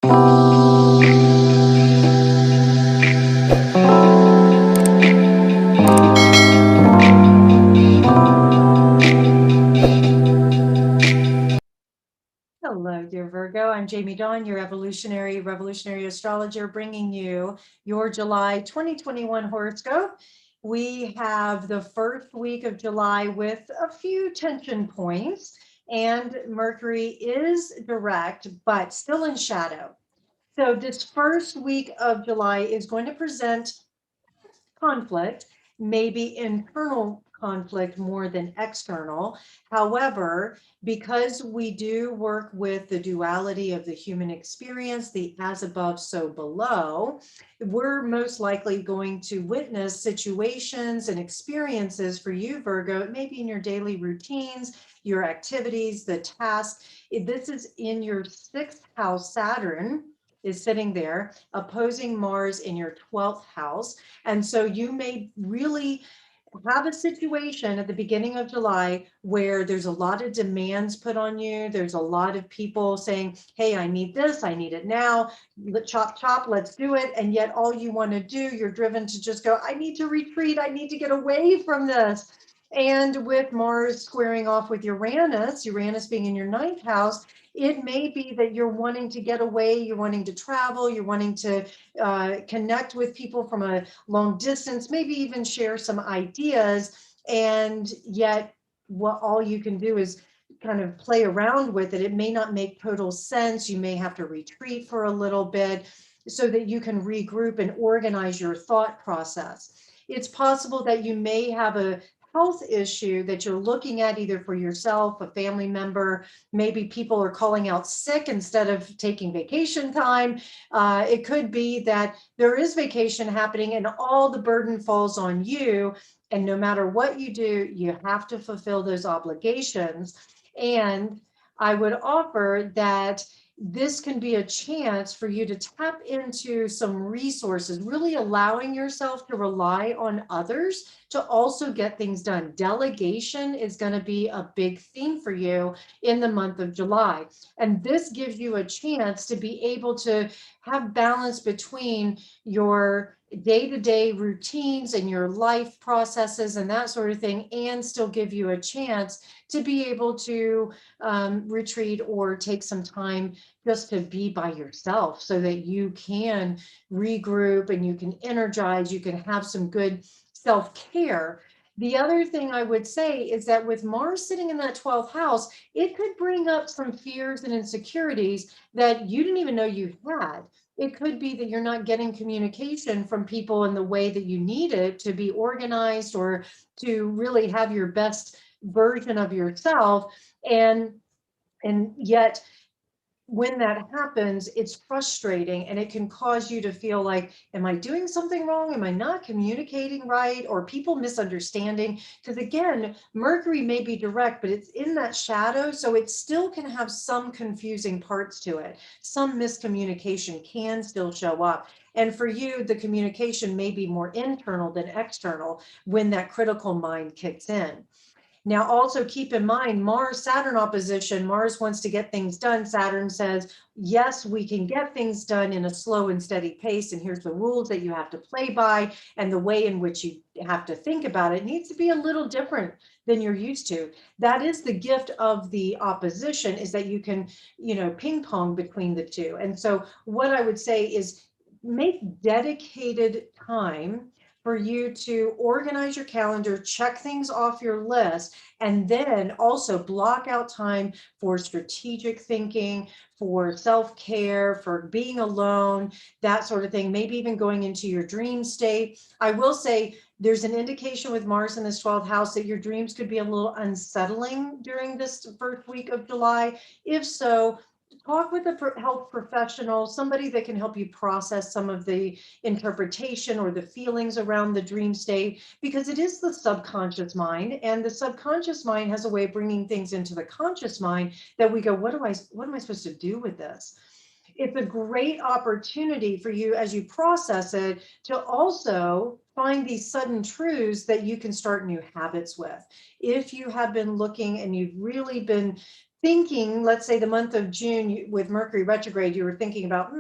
Hello, dear Virgo. I'm Jamie Dawn, your revolutionary astrologer, bringing you your July 2021 horoscope. We have the first week of July with a few tension points, and Mercury is direct, but still in shadow. So this first week of July is going to present conflict, maybe internal conflict more than external. However, because we do work with the duality of the human experience, the as above, so below, we're most likely going to witness situations and experiences for you, Virgo, maybe in your daily routines, your activities, the tasks. This is in your sixth house. Saturn is sitting there opposing Mars in your 12th house. And so you may really have a situation at the beginning of July where there's a lot of demands put on you. There's a lot of people saying, hey, I need this, I need it now, chop, chop, let's do it. And yet all you want to do, you're driven to just go, I need to retreat, I need to get away from this. And with Mars squaring off with Uranus being in your ninth house, it may be that you're wanting to get away, you're wanting to travel, you're wanting to connect with people from a long distance, maybe even share some ideas. And yet what all you can do is kind of play around with it. It may not make total sense. You may have to retreat for a little bit so that you can regroup and organize your thought process. It's possible that you may have a health issue that you're looking at either for yourself, a family member, maybe people are calling out sick instead of taking vacation time. It could be that there is vacation happening and all the burden falls on you. And no matter what you do, you have to fulfill those obligations. And I would offer that this can be a chance for you to tap into some resources, really allowing yourself to rely on others to also get things done. Delegation is going to be a big theme for you in the month of July. And this gives you a chance to be able to have balance between your day-to-day routines and your life processes and that sort of thing, and still give you a chance to be able to retreat or take some time just to be by yourself so that you can regroup and you can energize, you can have some good self-care. The other thing I would say is that with Mars sitting in that 12th house, it could bring up some fears and insecurities that you didn't even know you had. It could be that you're not getting communication from people in the way that you need it to be organized or to really have your best version of yourself. And yet when that happens, it's frustrating and it can cause you to feel like, am I doing something wrong? Am I not communicating right? Or people misunderstanding? Because again, Mercury may be direct, but it's in that shadow. So it still can have some confusing parts to it. Some miscommunication can still show up. And for you, the communication may be more internal than external when that critical mind kicks in. Now, also keep in mind, Mars-Saturn opposition, Mars wants to get things done. Saturn says, yes, we can get things done in a slow and steady pace. And here's the rules that you have to play by. And the way in which you have to think about it needs to be a little different than you're used to. That is the gift of the opposition, is that you can, ping pong between the two. And so what I would say is make dedicated time for you to organize your calendar, check things off your list, and then also block out time for strategic thinking, for self-care, for being alone, that sort of thing, maybe even going into your dream state. I will say there's an indication with Mars in this 12th house that your dreams could be a little unsettling during this first week of July. If so, talk with a health professional, somebody that can help you process some of the interpretation or the feelings around the dream state, because it is the subconscious mind, and the subconscious mind has a way of bringing things into the conscious mind that we go, what am I supposed to do with this? It's a great opportunity for you as you process it to also find these sudden truths that you can start new habits with. If you have been looking and you've really been thinking, let's say the month of June with Mercury retrograde, you were thinking about,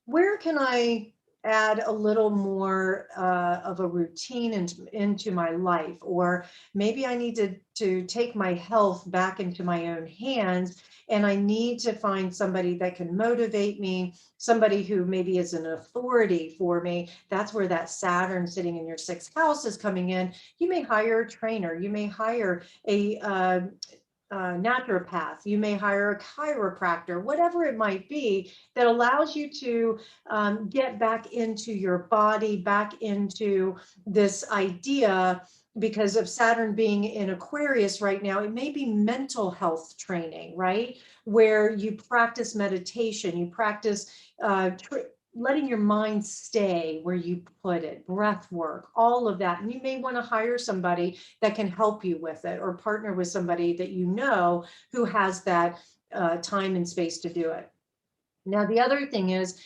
where can I add a little more of a routine into my life? Or maybe I need to take my health back into my own hands, and I need to find somebody that can motivate me, somebody who maybe is an authority for me. That's where that Saturn sitting in your sixth house is coming in. You may hire a trainer, you may hire a naturopath, you may hire a chiropractor, whatever it might be, that allows you to get back into your body, back into this idea. Because of Saturn being in Aquarius right now, it may be mental health training, right? Where you practice meditation, you practice letting your mind stay where you put it, breath work, all of that. And you may want to hire somebody that can help you with it, or partner with somebody that you know who has that time and space to do it. Now, the other thing is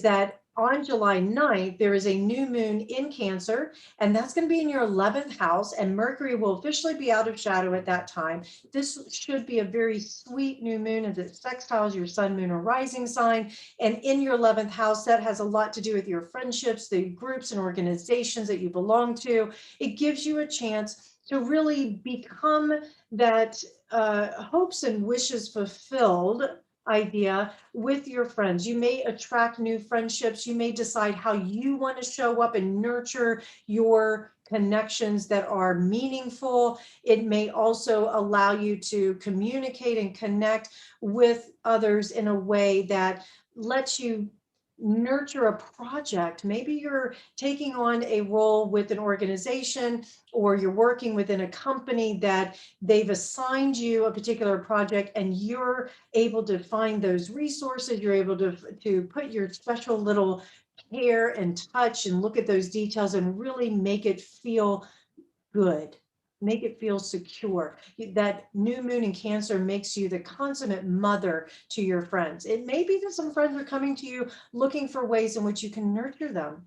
that on July 9th, there is a new moon in Cancer, and that's going to be in your 11th house, and Mercury will officially be out of shadow at that time. This should be a very sweet new moon as it sextiles your sun, moon, or rising sign. And in your 11th house, that has a lot to do with your friendships, the groups and organizations that you belong to. It gives you a chance to really become that hopes and wishes fulfilled idea with your friends. You may attract new friendships. You may decide how you want to show up and nurture your connections that are meaningful. It may also allow you to communicate and connect with others in a way that lets you nurture a project. Maybe you're taking on a role with an organization, or you're working within a company that they've assigned you a particular project, and you're able to find those resources. You're able to put your special little care and touch and look at those details and really make it feel good, make it feel secure. That new moon in Cancer makes you the consummate mother to your friends. It may be that some friends are coming to you looking for ways in which you can nurture them.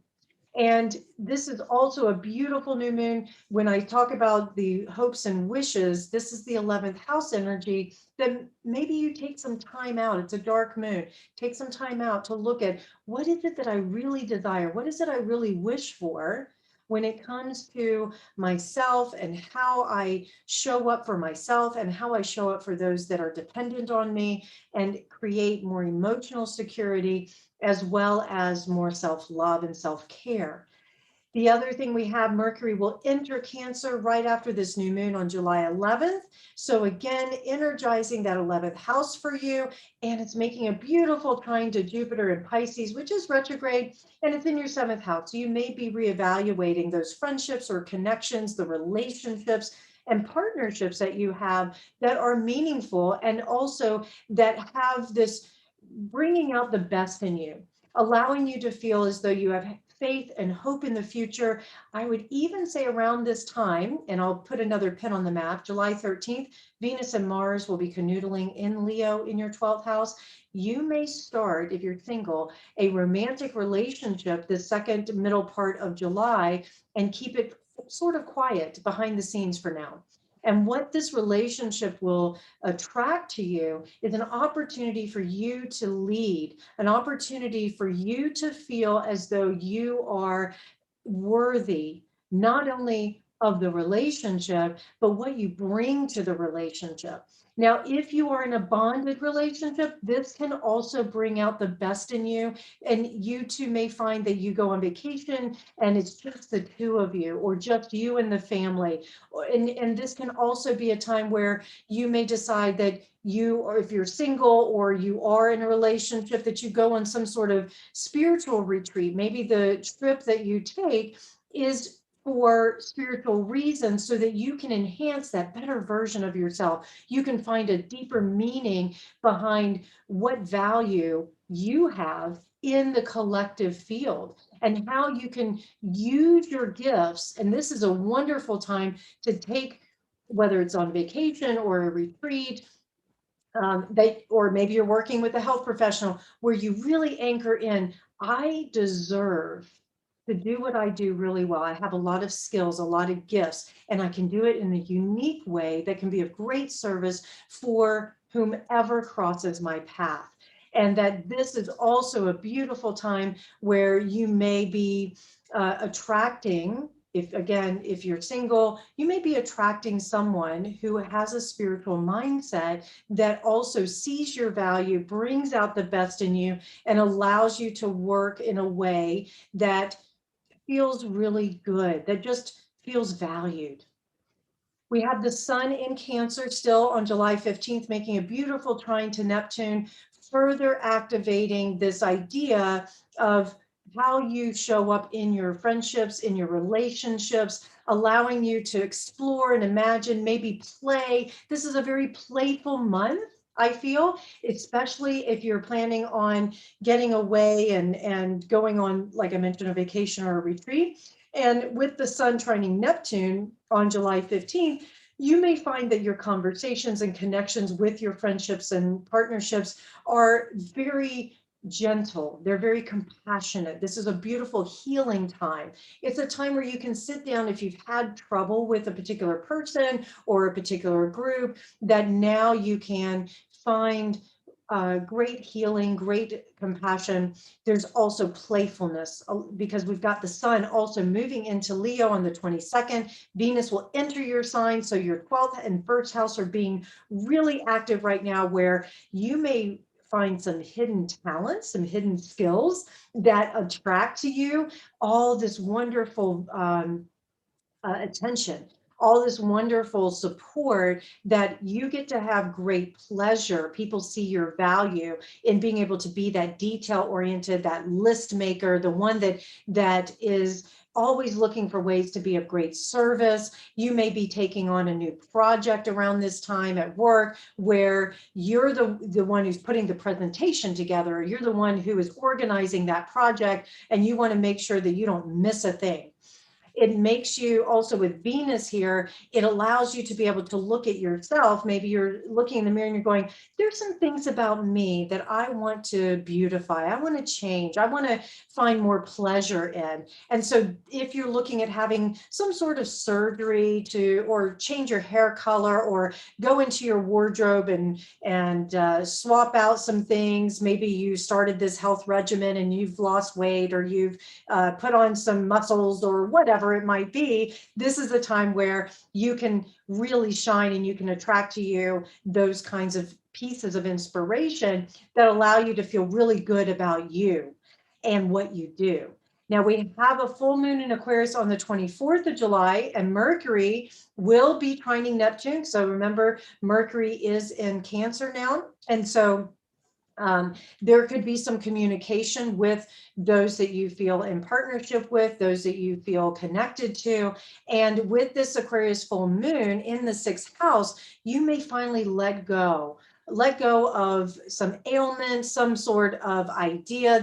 And this is also a beautiful new moon. When I talk about the hopes and wishes, this is the 11th house energy. Then maybe you take some time out. It's a dark moon. Take some time out to look at, what is it that I really desire? What is it I really wish for when it comes to myself, and how I show up for myself and how I show up for those that are dependent on me, and create more emotional security, as well as more self-love and self-care. The other thing we have, Mercury will enter Cancer right after this new moon on July 11th. So again, energizing that 11th house for you. And it's making a beautiful trine to Jupiter in Pisces, which is retrograde, and it's in your 7th house. So you may be reevaluating those friendships or connections, the relationships and partnerships that you have that are meaningful, and also that have this bringing out the best in you, allowing you to feel as though you have faith and hope in the future. I would even say around this time, and I'll put another pin on the map, July 13th, Venus and Mars will be canoodling in Leo in your 12th house. You may start, if you're single, a romantic relationship the second middle part of July, and keep it sort of quiet behind the scenes for now. And what this relationship will attract to you is an opportunity for you to lead, an opportunity for you to feel as though you are worthy, not only of the relationship, but what you bring to the relationship. Now, if you are in a bonded relationship, this can also bring out the best in you. And you two may find that you go on vacation and it's just the two of you, or just you and the family. And this can also be a time where you may decide that you, or if you're single or you are in a relationship, that you go on some sort of spiritual retreat. Maybe the trip that you take is for spiritual reasons, so that you can enhance that better version of yourself. You can find a deeper meaning behind what value you have in the collective field, and how you can use your gifts. And this is a wonderful time to take, whether it's on vacation or a retreat, or maybe you're working with a health professional, where you really anchor in, I deserve to do what I do really well. I have a lot of skills, a lot of gifts, and I can do it in a unique way that can be of great service for whomever crosses my path. And that this is also a beautiful time where you may be attracting, if again, if you're single, you may be attracting someone who has a spiritual mindset that also sees your value, brings out the best in you, and allows you to work in a way that feels really good, that just feels valued. We have the sun in Cancer still on July 15th, making a beautiful trine to Neptune, further activating this idea of how you show up in your friendships, in your relationships, allowing you to explore and imagine, maybe play. This is a very playful month, I feel, especially if you're planning on getting away and going on, like I mentioned, a vacation or a retreat. And with the sun trining Neptune on July 15th, you may find that your conversations and connections with your friendships and partnerships are very gentle. They're very compassionate. This is a beautiful healing time. It's a time where you can sit down if you've had trouble with a particular person or a particular group, that now you can find great healing, great compassion. There's also playfulness because we've got the sun also moving into Leo on the 22nd. Venus will enter your sign. So your 12th and first house are being really active right now, where you may find some hidden talents, some hidden skills that attract to you all this wonderful attention, all this wonderful support, that you get to have great pleasure. People see your value in being able to be that detail oriented, that list maker, the one that is always looking for ways to be of great service. You may be taking on a new project around this time at work, where you're the one who's putting the presentation together. You're the one who is organizing that project, and you want to make sure that you don't miss a thing. It makes you also, with Venus here, it allows you to be able to look at yourself. Maybe you're looking in the mirror and you're going, there's some things about me that I want to beautify. I want to change. I want to find more pleasure in. And so if you're looking at having some sort of surgery to, or change your hair color, or go into your wardrobe and swap out some things, maybe you started this health regimen and you've lost weight, or you've put on some muscles, or whatever it might be, this is a time where you can really shine and you can attract to you those kinds of pieces of inspiration that allow you to feel really good about you and what you do. Now we have a full moon in Aquarius on the 24th of July, and Mercury will be trining Neptune. So remember, Mercury is in Cancer now. And so there could be some communication with those that you feel in partnership with, those that you feel connected to. And with this Aquarius full moon in the 6th house, you may finally let go of some ailment, some sort of idea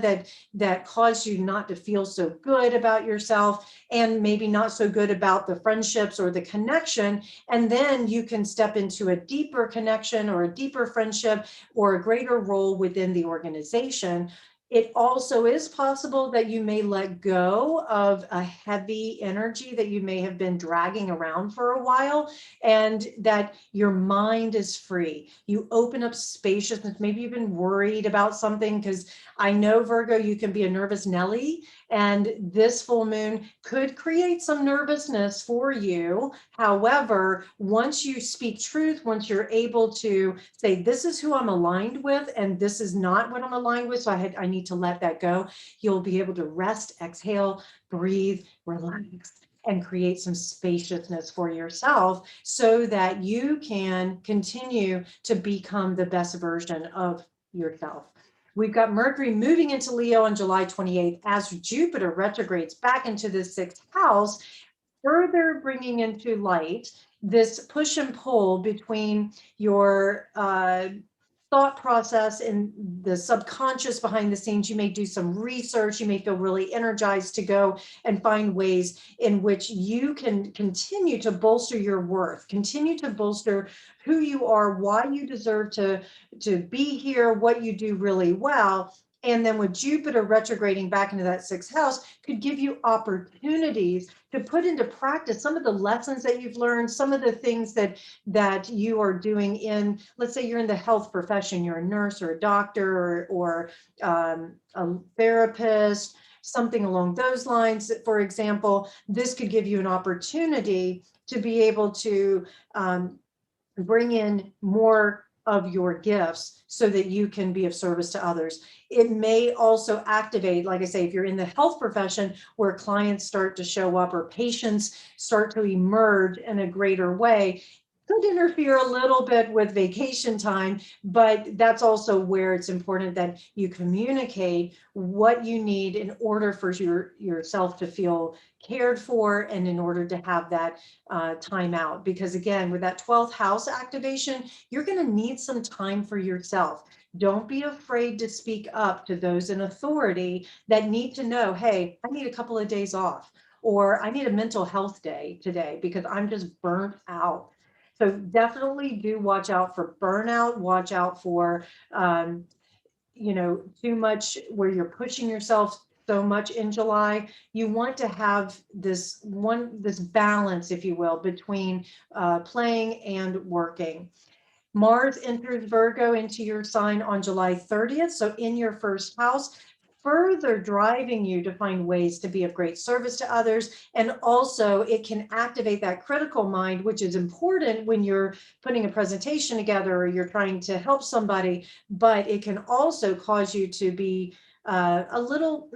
that caused you not to feel so good about yourself, and maybe not so good about the friendships or the connection. And then you can step into a deeper connection or a deeper friendship or a greater role within the organization. It also is possible that you may let go of a heavy energy that you may have been dragging around for a while, and that your mind is free. You open up spaciousness. Maybe you've been worried about something, because I know, Virgo, you can be a nervous Nelly, and this full moon could create some nervousness for you. However, once you speak truth, once you're able to say, this is who I'm aligned with, and this is not what I'm aligned with, so I need to let that go, you'll be able to rest, exhale, breathe, relax, and create some spaciousness for yourself, so that you can continue to become the best version of yourself. We've got Mercury moving into Leo on July 28th as Jupiter retrogrades back into the 6th house, further bringing into light this push and pull between your thought process and the subconscious behind the scenes. You may do some research. You may feel really energized to go and find ways in which you can continue to bolster your worth, continue to bolster who you are, why you deserve to be here, what you do really well. And then with Jupiter retrograding back into that sixth house could give you opportunities to put into practice some of the lessons that you've learned, some of the things that you are doing in, let's say you're in the health profession, you're a nurse or a doctor or a therapist, something along those lines. For example, this could give you an opportunity to be able to bring in more of your gifts so that you can be of service to others. It may also activate, like I say, if you're in the health profession where clients start to show up or patients start to emerge in a greater way, could interfere a little bit with vacation time, but that's also where it's important that you communicate what you need in order for yourself to feel cared for and in order to have that time out. Because again, with that 12th house activation, you're going to need some time for yourself. Don't be afraid to speak up to those in authority that need to know, hey, I need a couple of days off, or I need a mental health day today because I'm just burnt out. So definitely do watch out for burnout, watch out for, too much where you're pushing yourself so much in July. You want to have this balance, if you will, between playing and working. Mars enters Virgo into your sign on July 30th. So in your first house, further driving you to find ways to be of great service to others. And also it can activate that critical mind, which is important when you're putting a presentation together or you're trying to help somebody, but it can also cause you to be a little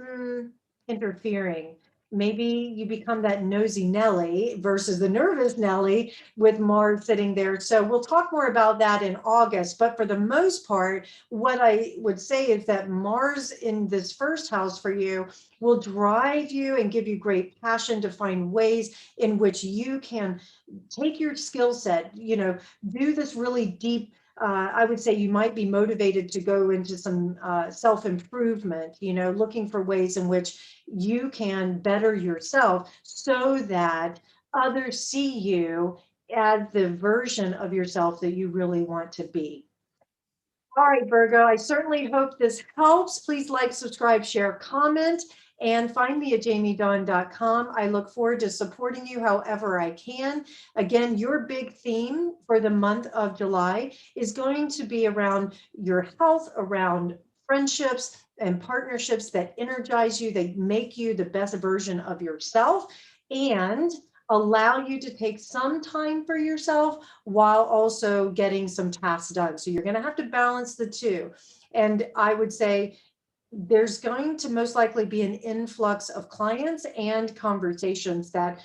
interfering. Maybe you become that nosy Nelly versus the nervous Nelly with Mars sitting there. So we'll talk more about that in August. But for the most part, what I would say is that Mars in this first house for you will drive you and give you great passion to find ways in which you can take your skill set, do this really deep. I would say you might be motivated to go into some self-improvement, looking for ways in which you can better yourself so that others see you as the version of yourself that you really want to be. All right, Virgo, I certainly hope this helps. Please like, subscribe, share, comment, and find me at jamiedawn.com. I look forward to supporting you however I can. Again, your big theme for the month of July is going to be around your health, around friendships and partnerships that energize you, that make you the best version of yourself, and allow you to take some time for yourself while also getting some tasks done. So you're going to have to balance the two. And I would say there's going to most likely be an influx of clients and conversations that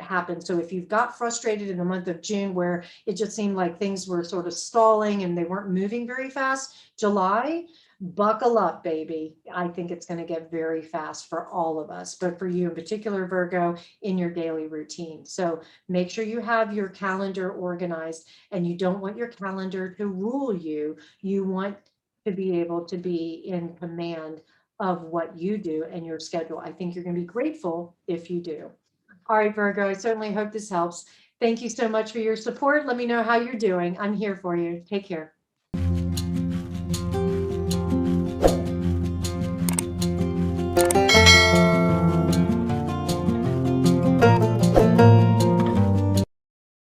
happen. So if you've got frustrated in the month of June where it just seemed like things were sort of stalling and they weren't moving very fast, July, buckle up, baby. I think it's going to get very fast for all of us, but for you in particular, Virgo, in your daily routine. So make sure you have your calendar organized, and you don't want your calendar to rule you. You want to be able to be in command of what you do and your schedule. I think you're going to be grateful if you do. All right, Virgo, I certainly hope this helps. Thank you so much for your support. Let me know how you're doing. I'm here for you. Take care.